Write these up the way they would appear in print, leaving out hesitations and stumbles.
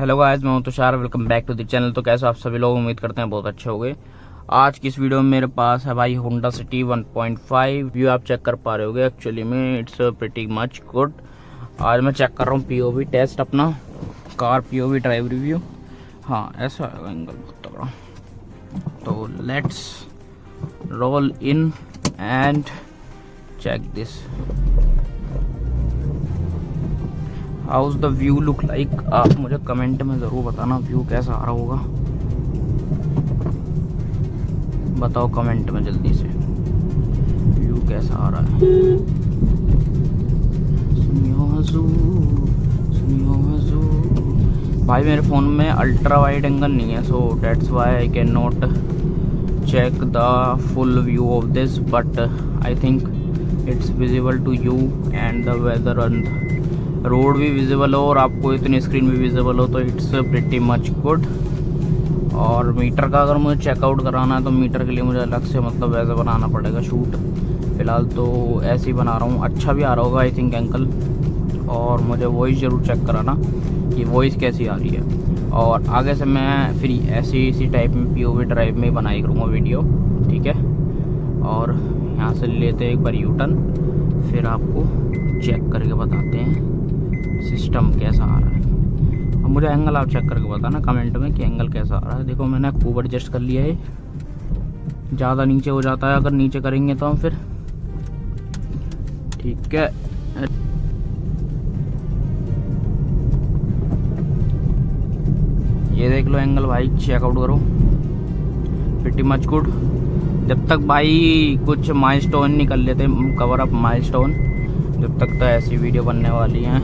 Hello guys, मैं हूं Tushar. Welcome back to the channel. तो कैसे आप सभी लोग, उम्मीद करते हैं बहुत अच्छे होंगे। आज की इस वीडियो में मेरे पास है भाई होंडा सिटी 1.5 व्यू। आप चेक कर पा रहे होगे, एक्चुअली में इट्स प्रीटी मच गुड। आज मैं चेक कर रहा हूँ पीओवी टेस्ट, अपना कार पीओवी ड्राइव रिव्यू। हाँ, ऐसा है एंगल बहुत तगड़ा। तो let's roll in and check this. How's the view look like. आप मुझे कमेंट में ज़रूर बताना व्यू कैसा आ रहा होगा। बताओ कमेंट में जल्दी से व्यू कैसा आ रहा है। सुनियो हजू भाई, मेरे फ़ोन में अल्ट्रा वाइड एंगल नहीं है, so that's why I can not check the full view of this, but I think it's visible to you and the weather and road भी विजिबल हो और आपको इतनी स्क्रीन भी विजिबल हो, तो इट्स प्रिटी मच गुड। और meter का अगर मुझे चेकआउट कराना है तो मीटर के लिए मुझे अलग से मतलब वैसे बनाना पड़ेगा शूट। फ़िलहाल तो ऐसे ही बना रहा हूँ। अच्छा भी आ रहा होगा आई थिंक एंकल। और मुझे वॉइस ज़रूर चेक कराना कि वॉइस कैसी आ रही है। और आगे से मैं फिर ऐसी इसी टाइप में पीओवी ड्राइव में बनाई करूँगा वीडियो, ठीक है। और यहाँ से लेते हैं एक बार यू टर्न, फिर आपको चेक करके बताते हैं सिस्टम कैसा आ रहा है। अब मुझे एंगल आप चेक करके बताना कमेंट में कि एंगल कैसा आ रहा है। देखो, मैंने खूब एडजस्ट कर लिया है। ज़्यादा नीचे हो जाता है अगर नीचे करेंगे तो हम फिर, ठीक है। ये देख लो एंगल भाई, चेकआउट करो, प्रीटी मच गुड। जब तक भाई कुछ माइलस्टोन नहीं कर लेते, कवर अप माइलस्टोन, जब तक तो ऐसी वीडियो बनने वाली हैं।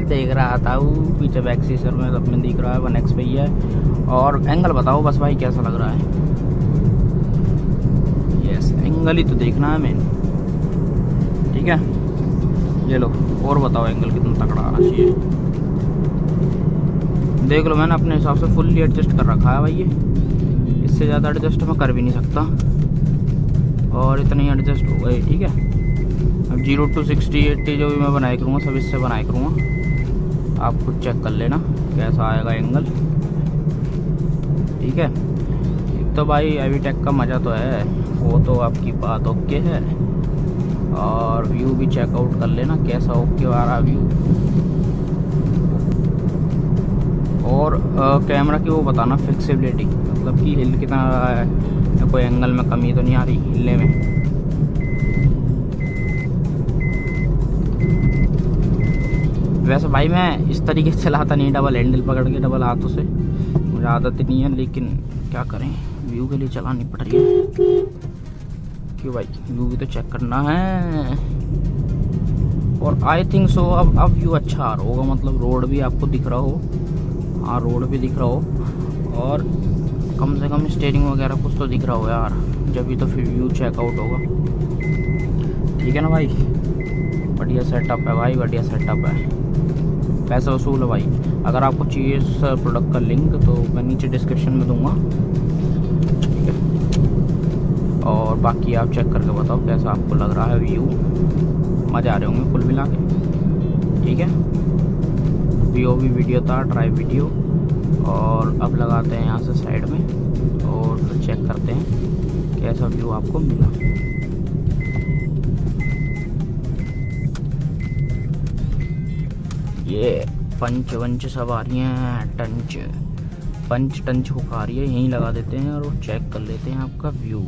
देख रहा था वो पीछे बैक सीसर में अपने दिख रहा है 1x पे ही है। और एंगल बताओ बस भाई कैसा लग रहा है। यस, एंगल ही तो देखना है मेन, ठीक है। ये लो, और बताओ एंगल कितना तगड़ा आना चाहिए। देख लो, मैंने अपने हिसाब से फुल्ली एडजस्ट कर रखा है भाई। ये इससे ज़्यादा एडजस्ट मैं कर भी नहीं सकता, और इतना ही एडजस्ट हो गए, ठीक है। अब 0 to 60 80 जो भी मैं बनाया करूँगा सब इससे बनाया करूँगा। आप खुद चेक कर लेना कैसा आएगा एंगल, ठीक है। एक तो भाई एवीटेक का मज़ा तो है, वो तो आपकी बात ओके है। और व्यू भी चेकआउट कर लेना कैसा ओके आ रहा व्यू। और कैमरा की वो बताना फ्लेक्सिबिलिटी, मतलब कि हिल कितना रहा है, या कोई एंगल में कमी तो नहीं आ रही हिलने में। वैसे भाई मैं इस तरीके से चलाता नहीं, डबल हैंडल पकड़ के डबल हाथों से, मुझे आदत नहीं है, लेकिन क्या करें, व्यू के लिए चलानी पड़ रही है। क्यों भाई, व्यू भी तो चेक करना है। और आई थिंक सो अब व्यू अच्छा आ रहा होगा, मतलब रोड भी आपको दिख रहा हो। हाँ, रोड भी दिख रहा हो, और कम से कम स्टीयरिंग वगैरह कुछ तो दिख रहा हो यार, जब भी तो फिर व्यू चेकआउट होगा, ठीक है ना भाई। बढ़िया सेटअप है भाई, बढ़िया सेटअप है। पैसा वसूल है भाई। अगर आपको चाहिए इस प्रोडक्ट का लिंक तो मैं नीचे डिस्क्रिप्शन में दूंगा, ठीक है। और बाकी आप चेक करके बताओ कैसा आपको लग रहा है व्यू। मज़े आ रहे होंगे कुल मिला के, ठीक है। पीओवी वीडियो था, ड्राइव वीडियो। और अब लगाते हैं यहाँ से साइड में, और फिर चेक करते हैं कैसा व्यू आपको मिला। ये पंच वंच सब आ रही हैं, पंच टंच हुक आ रही है, यहीं लगा देते हैं और चेक कर लेते हैं आपका व्यू।